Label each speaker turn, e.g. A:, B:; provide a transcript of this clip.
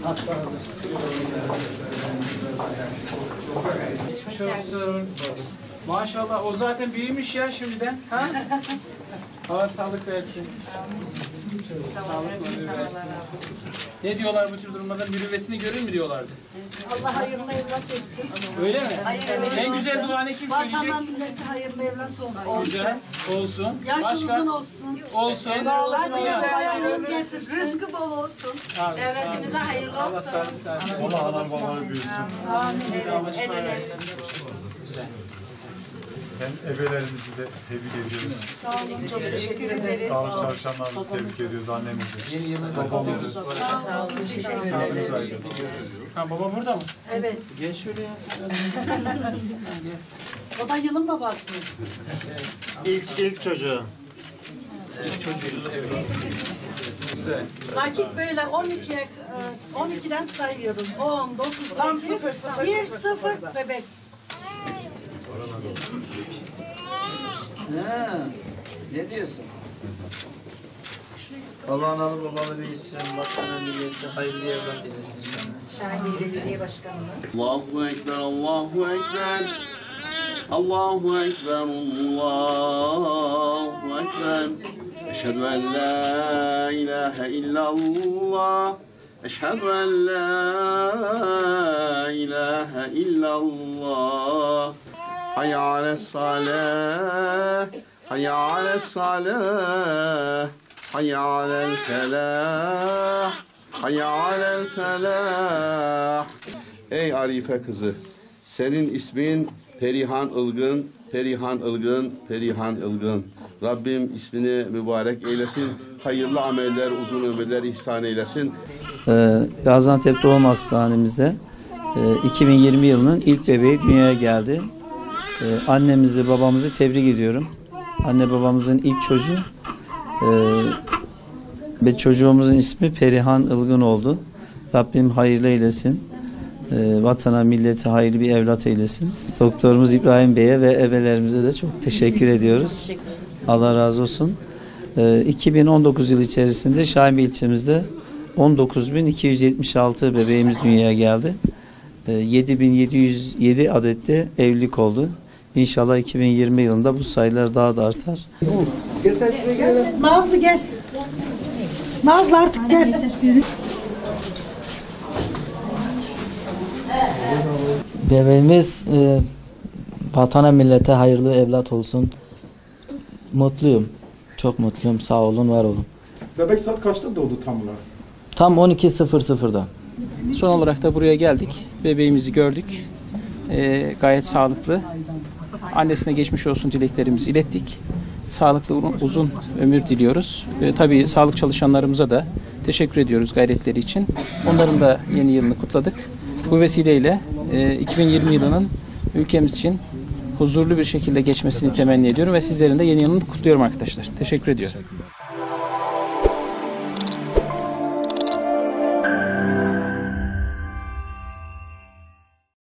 A: Hasta hazır.
B: Geçmiş olsun. Maşallah o zaten büyümüş ya şimdiden. Ha? Allah sağlık versin. Sağlık versin. Ne diyorlar bu tür durumlarda? Mürüvvetini görür mü diyorlardı?
C: Allah hayırlı evlat etsin.
B: Öyle mi?
C: Hayırlı
B: En güzel duanı kim söyleyecek?
C: Vatan millete hayırlı evlat olsun.
B: Güzel. Olsun.
C: Yaşı
B: Başka?
C: uzun olsun.
B: Olsun.
C: Sağlık getirsin. Rızkı bol olsun.
B: Amin. Hepinize hayırlı olsun. Allah sağlık versin.
D: Allah analar babaları büyüsün.
C: Amin. Evet. En önemlisi.
B: Güzel.
D: Hem ebelerimizi de tebrik ediyoruz.
C: Sağ olun. Çok teşekkür ederiz.
D: Sağlık çalışanlarımızı tebrik ediyoruz, annemizi.
B: Yeni yılınızı kutluyoruz.
C: Sağ olun. Teşekkür ederiz.
B: Ha baba burada mı?
C: Evet.
B: Gel şöyle ya. Sen gel.
C: O da yılın babası.
D: İlk çocuğu.
B: Güzel.
C: Nakit böyle 12'den sayıyoruz. 10, 9, 8, 1, 0 bebek.
A: Ha, ne diyorsun? Allah analı babalı büyüsün, vatana milleti hayırlı evlat eylesin inşallah.
C: Şahin Belediye Başkanımız.
E: Allahu Ekber, Allahu Ekber. Allahu Ekber, Allahu Ekber. Eşhedü en la ilahe illallah. Eşhedü en la ilahe illallah. Hayya ale's-salah. Hayya ale's-salah. Hayya alel-felah. Hayya alel-felah. Ey Arife kızı, senin ismin Perihan Ilgın, Perihan Ilgın, Perihan Ilgın. Rabbim ismini mübarek eylesin, hayırlı ameller, uzun ömürler ihsan eylesin.
F: Gaziantep Doğum Hastanemizde 2020 yılının ilk bebeği dünyaya geldi. Annemizi, babamızı tebrik ediyorum. Anne babamızın ilk çocuğu ve çocuğumuzun ismi Perihan Ilgın oldu. Rabbim hayırlı eylesin. Vatana, millete hayırlı bir evlat eylesin. Doktorumuz İbrahim Bey'e ve ebelerimize de çok teşekkür ediyoruz. Allah razı olsun. 2019 yılı içerisinde Şahinbey ilçemizde 19.276 bebeğimiz dünyaya geldi. 7.707 adette evlilik oldu. İnşallah 2020 yılında bu sayılar daha da artar.
A: Gel sen şuraya gel.
C: Nazlı gel. Nazlı artık gel. Bizim
G: Bebeğimiz vatana millete hayırlı evlat olsun. Mutluyum. Çok mutluyum. Sağ olun, var olun.
H: Bebek saat kaçta doğdu tam olarak?
G: Tam 12.00'da.
B: Son olarak da buraya geldik. Bebeğimizi gördük. Gayet sağlıklı. Annesine geçmiş olsun dileklerimizi ilettik. Sağlıklı uzun ömür diliyoruz. Tabii sağlık çalışanlarımıza da teşekkür ediyoruz gayretleri için. Onların da yeni yılını kutladık. Bu vesileyle 2020 yılının ülkemiz için huzurlu bir şekilde geçmesini temenni ediyorum ve sizlerin de yeni yılını kutluyorum arkadaşlar. Teşekkür ediyorum.